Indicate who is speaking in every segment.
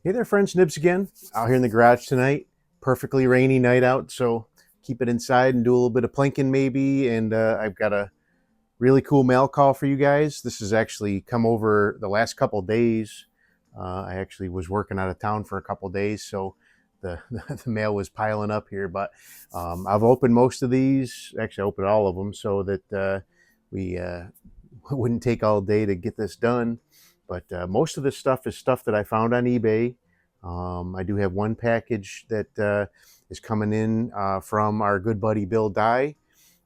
Speaker 1: Hey there, friends. Nibs again. Out here in the garage tonight. Perfectly rainy night out, so keep it inside and do a little bit of planking maybe. And I've got a really cool mail call for you guys. This has actually come over the last couple of days. I actually was working out of town for a couple of days, so the, the mail was piling up here. But I've opened most of these. Actually, I opened all of them so that we wouldn't take all day to get this done. But most of this stuff is stuff that I found on eBay. I do have one package that is coming in from our good buddy Bill Dye,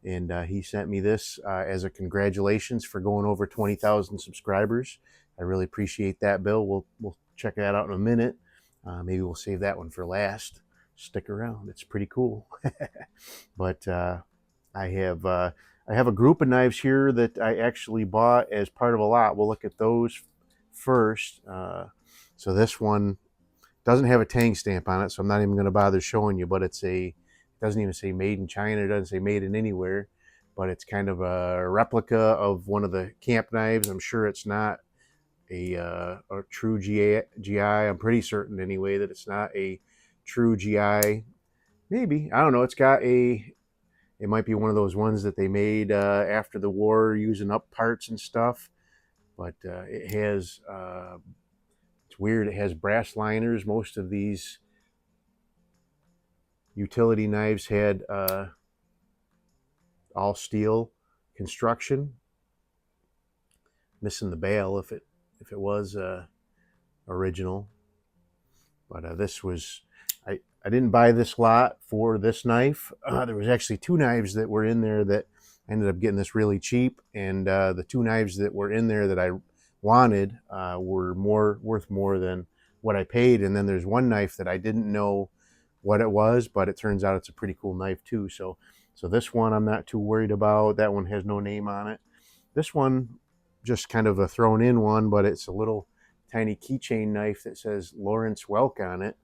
Speaker 1: and he sent me this as a congratulations for going over 20,000 subscribers. I really appreciate that, Bill. We'll check that out in a minute. Maybe we'll save that one for last. Stick around; it's pretty cool. But I have a group of knives here that I actually bought as part of a lot. We'll look at those first. So this one doesn't have a tang stamp on it, so I'm not even going to bother showing you, but it doesn't even say made in China. It doesn't say made in anywhere, but it's kind of a replica of one of the camp knives. I'm sure it's not a true GI. I'm pretty certain anyway that it's not a true GI. Maybe, I don't know. It might be one of those ones that they made after the war using up parts and stuff. But it has, it's weird, it has brass liners. Most of these utility knives had all steel construction. Missing the bail if it was original. But this was, I didn't buy this lot for this knife. There was actually two knives that were in there that I ended up getting this really cheap, and the two knives that were in there that I wanted were worth more than what I paid. And then there's one knife that I didn't know what it was, but it turns out it's a pretty cool knife too. So this one I'm not too worried about. That one has no name on it. This one, just kind of a thrown in one, but it's a little tiny keychain knife that says Lawrence Welk on it.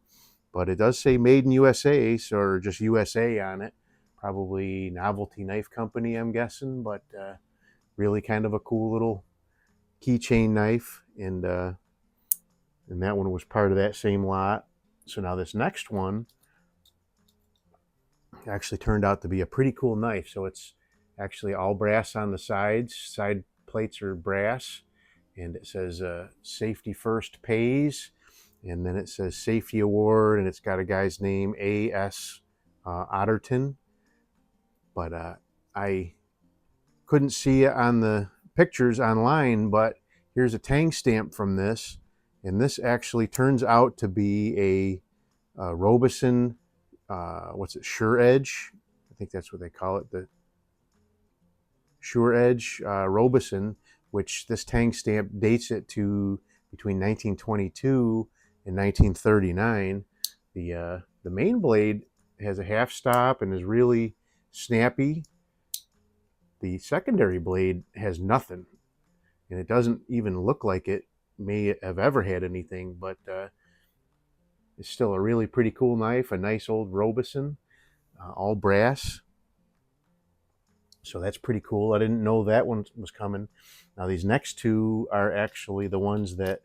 Speaker 1: But it does say made in USA, so, or just USA on it. Probably Novelty Knife Company, I'm guessing, but really kind of a cool little keychain knife. And that one was part of that same lot. So now this next one actually turned out to be a pretty cool knife. So it's actually all brass on the sides. Side plates are brass. And it says safety first pays. And then it says safety award, and it's got a guy's name, A.S. Otterton. But I couldn't see it on the pictures online, but here's a tang stamp from this. And this actually turns out to be a Robeson, Sure Edge? I think that's what they call it, the Sure Edge Robeson, which this tang stamp dates it to between 1922 in 1939. The main blade has a half stop and is really snappy. The secondary blade has nothing, and it doesn't even look like it may have ever had anything, but it's still a really pretty cool knife, a nice old Robeson, all brass. So that's pretty cool. I didn't know that one was coming. Now these next two are actually the ones that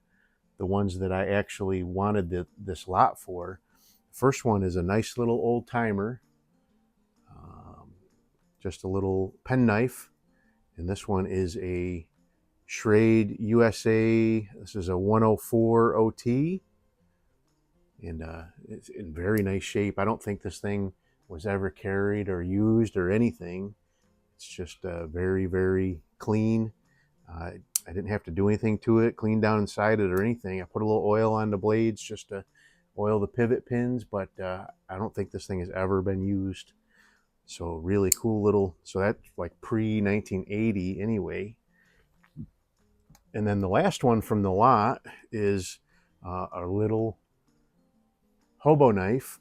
Speaker 1: I actually wanted this lot for. The first one is a nice little old timer, just a little penknife, and this one is a Schrade USA. This is a 104 OT, and it's in very nice shape. I don't think this thing was ever carried or used or anything. It's just very, very clean. I didn't have to do anything to it, clean down inside it or anything. I put a little oil on the blades just to oil the pivot pins, but I don't think this thing has ever been used. So really cool little, so that's like pre-1980 anyway. And then the last one from the lot is a little hobo knife.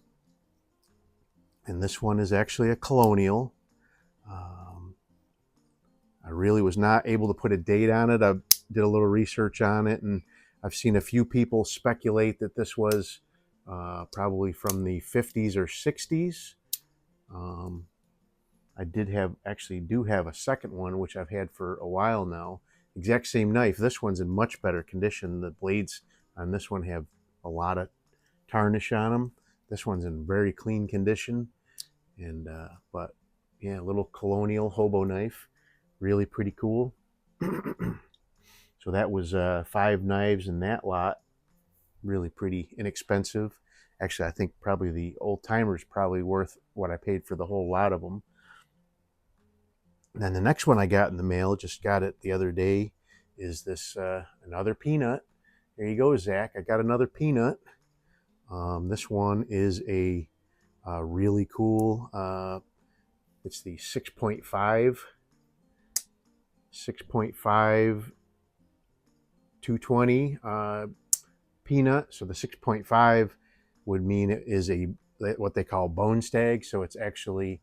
Speaker 1: And this one is actually a Colonial. I really was not able to put a date on it. I did a little research on it, and I've seen a few people speculate that this was probably from the 50s or 60s. I do have a second one, which I've had for a while now. Exact same knife. This one's in much better condition. The blades on this one have a lot of tarnish on them. This one's in very clean condition. And but yeah, a little Colonial hobo knife, really pretty cool. So that was 5 knives in that lot. Really pretty inexpensive. Actually, I think probably the old timer's probably worth what I paid for the whole lot of them. And then the next one I got in the mail, just got it the other day, is this another peanut. There you go, Zach. I got another peanut. This one is a really cool. It's the 6.5 220 peanut. So the 6.5 would mean it is a what they call bone stag. So it's actually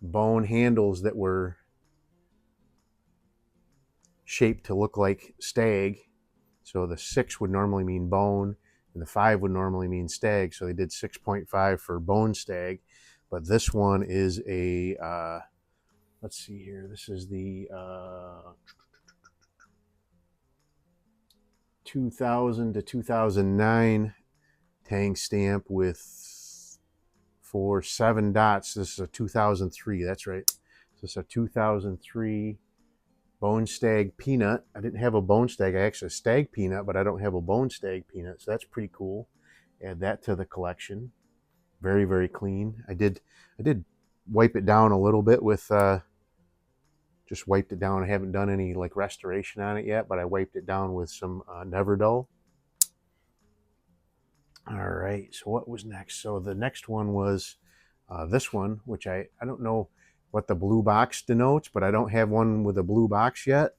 Speaker 1: bone handles that were shaped to look like stag. So the 6 would normally mean bone, and the 5 would normally mean stag. So they did 6.5 for bone stag. But this one is a, let's see here. This is the 2000 to 2009 tang stamp with 7 dots. This is a 2003. That's right. So it's a 2003 bone stag peanut. I didn't have a bone stag. I actually have a stag peanut, but I don't have a bone stag peanut. So that's pretty cool. Add that to the collection. Very, very clean. I did wipe it down a little bit with just wiped it down. I haven't done any like restoration on it yet, but I wiped it down with some Never Dull. All right, so what was next? So the next one was this one, which I don't know what the blue box denotes, but I don't have one with a blue box yet.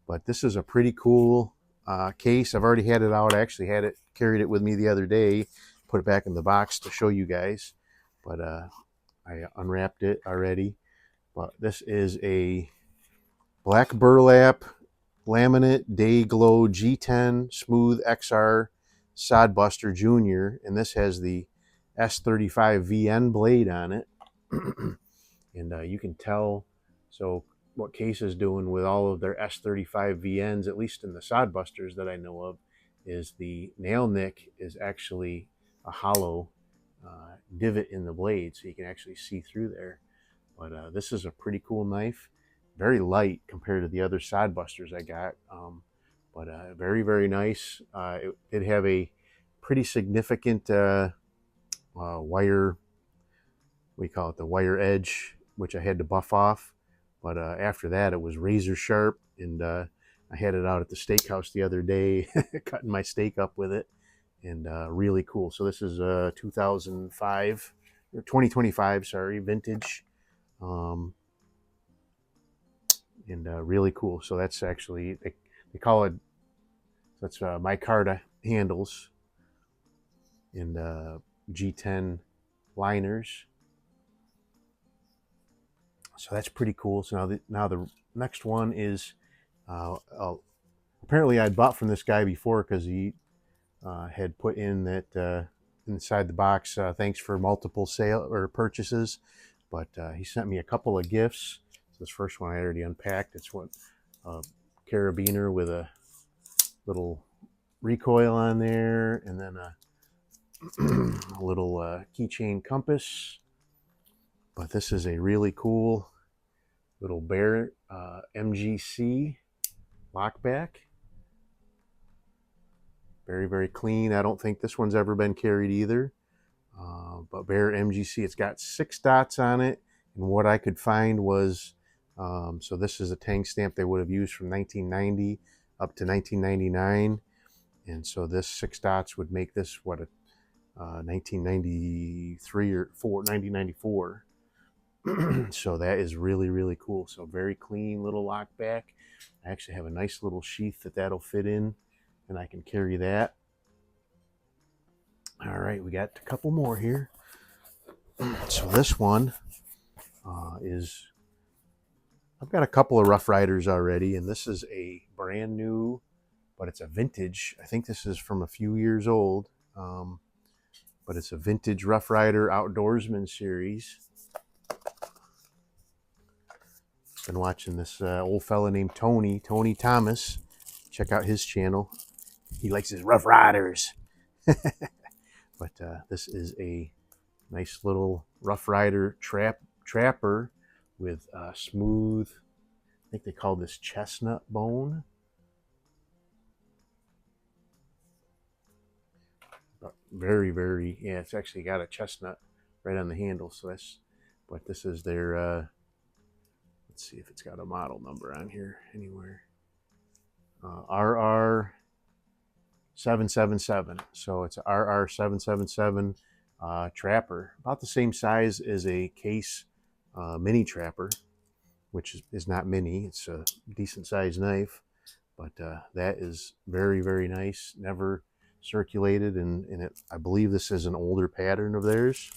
Speaker 1: But this is a pretty cool case. I've already had it out. I actually carried it with me the other day, put it back in the box to show you guys. But I unwrapped it already. But this is a black burlap laminate Day Glow G10 Smooth XR Sodbuster Junior, and this has the S35 VN blade on it. And you can tell, so what Case is doing with all of their S35 VNs, at least in the Sodbusters that I know of, is the nail nick is actually a hollow divot in the blade, so you can actually see through there. But this is a pretty cool knife. Very light compared to the other Sodbusters I got. But very, very nice. It did have a pretty significant wire, we call it the wire edge, which I had to buff off. But after that, it was razor sharp. And I had it out at the steakhouse the other day, cutting my steak up with it. And really cool. So this is 2005, or 2025, sorry, vintage. And really cool. So that's actually, they call it, that's micarta handles and G10 liners. So that's pretty cool. So now the next one is, apparently I'd bought from this guy before because he had put in that inside the box, thanks for multiple sale or purchases. But he sent me a couple of gifts. So this first one I already unpacked. It's what carabiner with a little recoil on there, and then a little keychain compass. But this is a really cool little Bear MGC lockback. Very, very clean. I don't think this one's ever been carried either. But Bear MGC, it's got 6 dots on it. And what I could find was, so this is a tang stamp they would have used from 1990 up to 1999. And so this 6 dots would make this, what, a 1993 or 1994. So that is really, really cool. So very clean little lockback. I actually have a nice little sheath that'll fit in, and I can carry that. All right, we got a couple more here. So this one is, I've got a couple of Rough Riders already, and this is a brand new, but it's a vintage. I think this is from a few years old, but it's a vintage Rough Rider Outdoorsman series. Been watching this old fella named Tony Thomas. Check out his channel. He likes his Rough Riders. But this is a nice little Rough Rider trapper with smooth, I think they call this chestnut bone. But very, very, yeah, it's actually got a chestnut right on the handle. So that's, but this is their, let's see if it's got a model number on here anywhere. RR 777. So it's a RR 777 trapper, about the same size as a Case mini trapper, which is not mini. It's a decent sized knife, but that is very, very nice. Never circulated, and it, I believe this is an older pattern of theirs.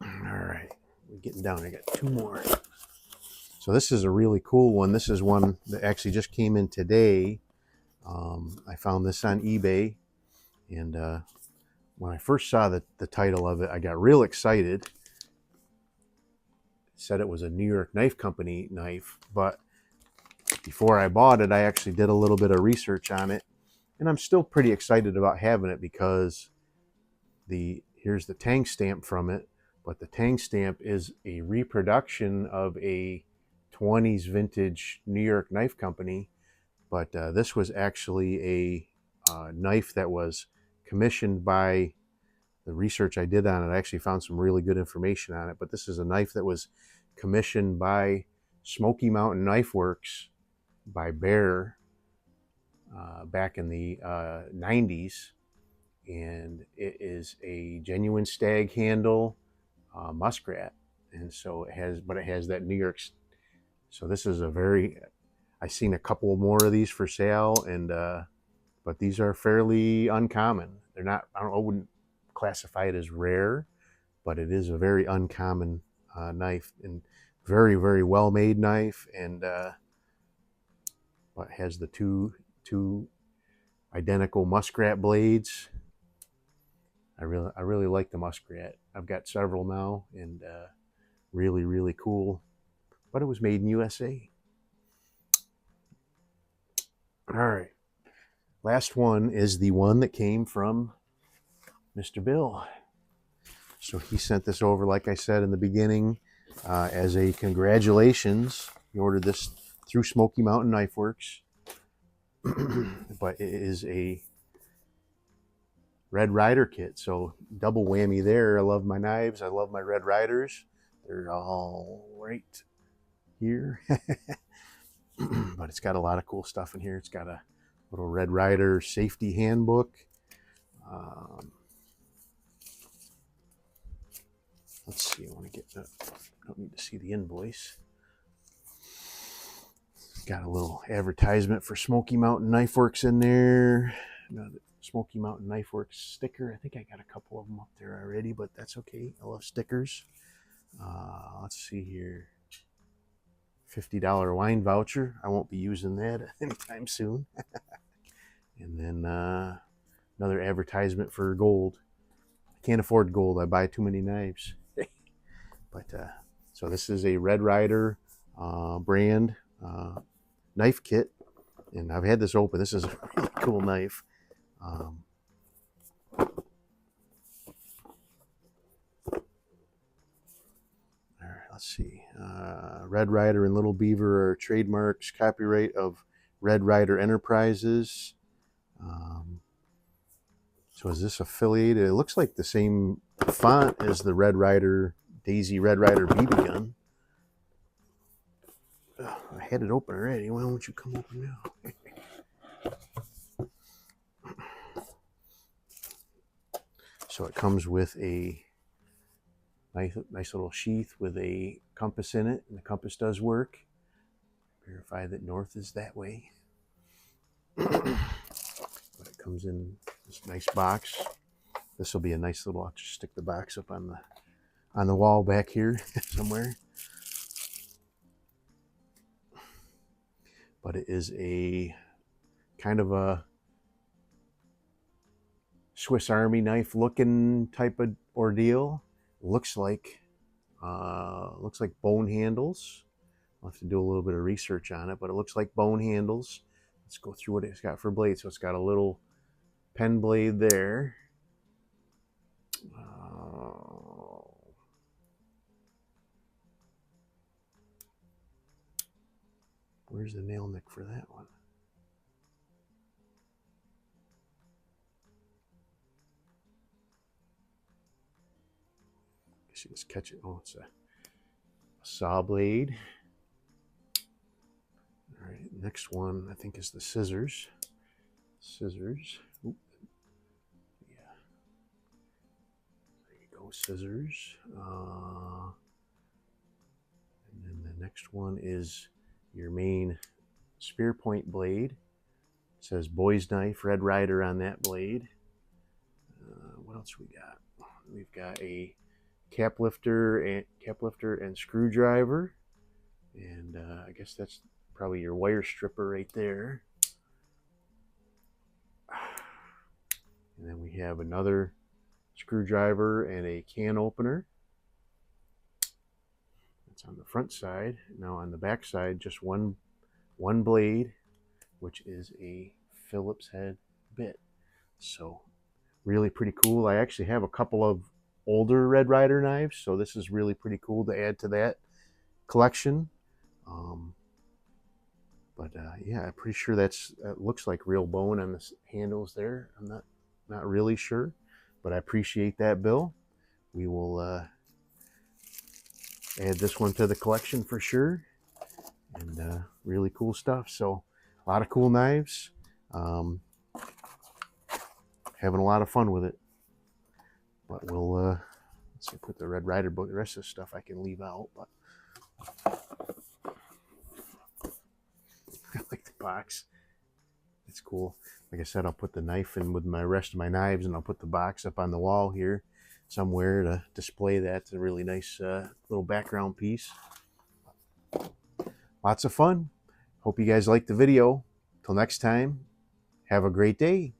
Speaker 1: All right, we're getting down. I got two more. So this is a really cool one. This is one that actually just came in today. I found this on eBay, and when I first saw the title of it, I got real excited. It said it was a New York Knife Company knife, but before I bought it, I actually did a little bit of research on it, and I'm still pretty excited about having it because here's the tang stamp from it, but the tang stamp is a reproduction of a 20s vintage New York Knife Company, but this was actually a knife that was commissioned by the research I did on it. I actually found some really good information on it, but this is a knife that was commissioned by Smoky Mountain Knife Works by Bear back in the 90s, and it is a genuine stag handle muskrat, and so it has that New York. So this is a very, I've seen a couple more of these for sale, and but these are fairly uncommon. They're not, I wouldn't classify it as rare, but it is a very uncommon knife, and very, very well made knife, and but has the two identical muskrat blades. I really like the muskrat. I've got several now, and really, really cool. But it was made in USA. All right. Last one is the one that came from Mr. Bill. So he sent this over, like I said in the beginning, as a congratulations. He ordered this through Smoky Mountain Knife Works. But it is a Red Ryder kit. So double whammy there. I love my knives. I love my Red Ryders. They're all right here. But it's got a lot of cool stuff in here. It's got a little Red Ryder safety handbook. Let's see, I want to get that. I don't need to see the invoice. Got a little advertisement for Smoky Mountain Knife Works in there. Another Smoky Mountain Knife Works sticker. I think I got a couple of them up there already, but that's okay. I love stickers. Let's see here. $50 wine voucher. I won't be using that anytime soon. And then another advertisement for gold. I can't afford gold. I buy too many knives. But so this is a Red Ryder brand knife kit, and I've had this open. This is a really cool knife. All right, let's see. Red Ryder and Little Beaver are trademarks, copyright of Red Ryder Enterprises. So is this affiliated? It looks like the same font as the Red Ryder Daisy Red Ryder BB gun. I had it open already. Why don't you come open now? So it comes with a nice little sheath with a compass in it, and the compass does work. Verify that north is that way. But it comes in this nice box. This will be a nice little. I'll just stick the box up on the wall back here somewhere. But it is a kind of a Swiss Army knife looking type of ordeal. Looks like bone handles. I'll have to do a little bit of research on it, but it looks like bone handles. let's go through what it's got for blades. So it's got a little pen blade there. Where's the nail nick for that one? I guess you just catch it. Oh, it's a saw blade. All right, next one I think is the scissors. Scissors. Oop. Yeah. There you go, scissors. And then the next one is your main spear point blade. It says boy's knife, red Ryder on that blade. What else we got? We've got a cap lifter and screwdriver, and I guess that's probably your wire stripper right there. And then we have another screwdriver and a can opener. That's on the front side. Now on the back side, just one blade, which is a Phillips head bit. So really pretty cool. I actually have a couple of older Red Ryder knives, so this is really pretty cool to add to that collection. Yeah, I'm pretty sure that looks like real bone on the handles there. I'm not really sure, but I appreciate that, Bill. We will add this one to the collection for sure. And really cool stuff. So a lot of cool knives. Having a lot of fun with it. But we'll let's see, put the Red Ryder book. The rest of the stuff I can leave out. But I like the box. It's cool. Like I said, I'll put the knife in with my rest of my knives, and I'll put the box up on the wall here somewhere to display that. It's a really nice little background piece. Lots of fun. Hope you guys liked the video. Till next time, have a great day.